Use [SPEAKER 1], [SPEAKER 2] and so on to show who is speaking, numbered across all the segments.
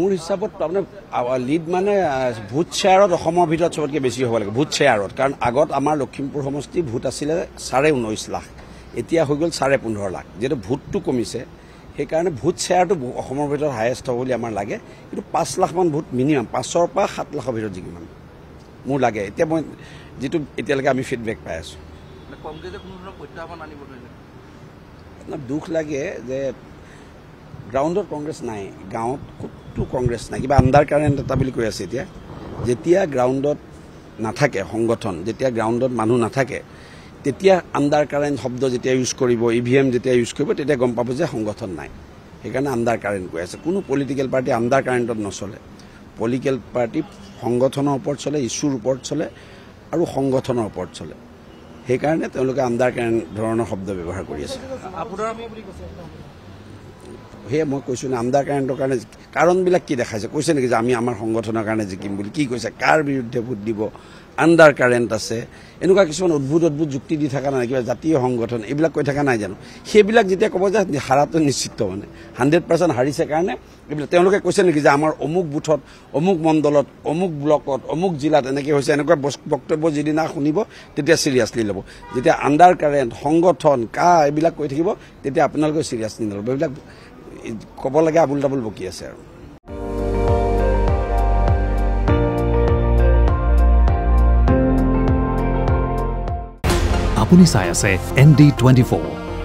[SPEAKER 1] মোৰ হিচাপত আপোনাৰ লিড মানে ভোট শ্বেয়াৰত অসমৰ ভিতৰত সবতকৈ বেছি হ'ব লাগে ভোট শ্বেয়াৰত কাৰণ আগত আমাৰ লখিমপুৰ সমষ্টি ভোট আছিলে 19.5 লাখ এতিয়া হৈ গ'ল 15.5 লাখ যেটো ভোটটো কমিছে সেইকাৰণে ভোট শ্বেয়াৰটো অসমৰ ভিতৰত হাইয়েষ্ট হ'ব বুলি আমাৰ লাগে কিন্তু 5 লাখ মান ভোট মিনিমাম 5ৰ পৰা 7 লাখৰ ভিতৰত যিমান মোৰ লাগে এতিয়া মই যেটো এতিয়ালৈকে আমি ফিডবেক পাই আছো
[SPEAKER 2] কংগ্ৰেছে কোনো ধৰণৰ প্ৰত্যাহ্বান আনিব
[SPEAKER 1] না দুখ লাগে যে গ্ৰাউণ্ডত কংগ্ৰেছ নাই গাঁৱত কতো কংগ্ৰেছ নাই কিবা আণ্ডাৰ কাৰেণ্ট এটা বুলি কৈ আছে এতিয়া যেতিয়া গ্ৰাউণ্ডত নাথাকে সংগঠন যেতিয়া গ্ৰাউণ্ডত মানুহ নাথাকে তেতিয়া আণ্ডাৰ কাৰেণ্ট শব্দ যেতিয়া ইউজ কৰিব ইভিএম যেতিয়া ইউজ কৰিব তেতিয়া গম পাব যে সংগঠন নাই সেইকাৰণে আণ্ডাৰ কাৰেণ্ট কৈ আছে কোনো পলিটিকেল পাৰ্টি আণ্ডাৰ কাৰেণ্টত নচলে পলিটিকেল পাৰ্টি সংগঠনৰ ওপৰত চলে ইছ্যুৰ ওপৰত চলে আৰু সংগঠনৰ ওপৰত চলে সেইকাৰণে তেওঁলোকে আণ্ডাৰ কাৰেণ্ট ধৰণৰ শব্দ ব্যৱহাৰ কৰি আছে সেয়ে মই কৈছো না আণ্ডাৰ কাৰেণ্টৰ কাৰণে কাৰণবিলাক কি দেখাইছে কৈছে নেকি যে আমি আমাৰ সংগঠনৰ কাৰণে জিকিম বুলি কি কৈছে কাৰ বিৰুদ্ধে ভোট দিব আণ্ডাৰ কাৰেণ্ট আছে এনেকুৱা কিছুমান অদ্ভুত যুক্তি দি থকা নাই কিবা জাতীয় সংগঠন এইবিলাক কৈ থকা নাই জানো সেইবিলাক যেতিয়া ক'ব যে হাৰাটো নিশ্চিত মানে 100% হাৰিছে কাৰণে এইবিলাক তেওঁলোকে কৈছে নেকি যে আমাৰ অমুক বুথত অমুক মণ্ডলত অমুক ব্লকত অমুক জিলাত এনেকৈ হৈছে এনেকুৱা বক্তব্য যিদিনা শুনিব তেতিয়া চিৰিয়াছলি ল'ব যেতিয়া আণ্ডাৰ কাৰেণ্ট সংগঠন এইবিলাক কৈ থাকিব তেতিয়া আপোনালোকে চিৰিয়াছলি নল'ব এইবিলাক ক'ব লাগে আবুল তাবুল বকি আছে আৰু
[SPEAKER 3] আপুনি চাই আছে ND24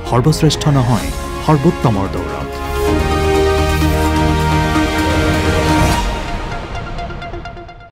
[SPEAKER 3] সৰ্বশ্ৰেষ্ঠ নহয় সৰ্বোত্তমৰ দৌৰ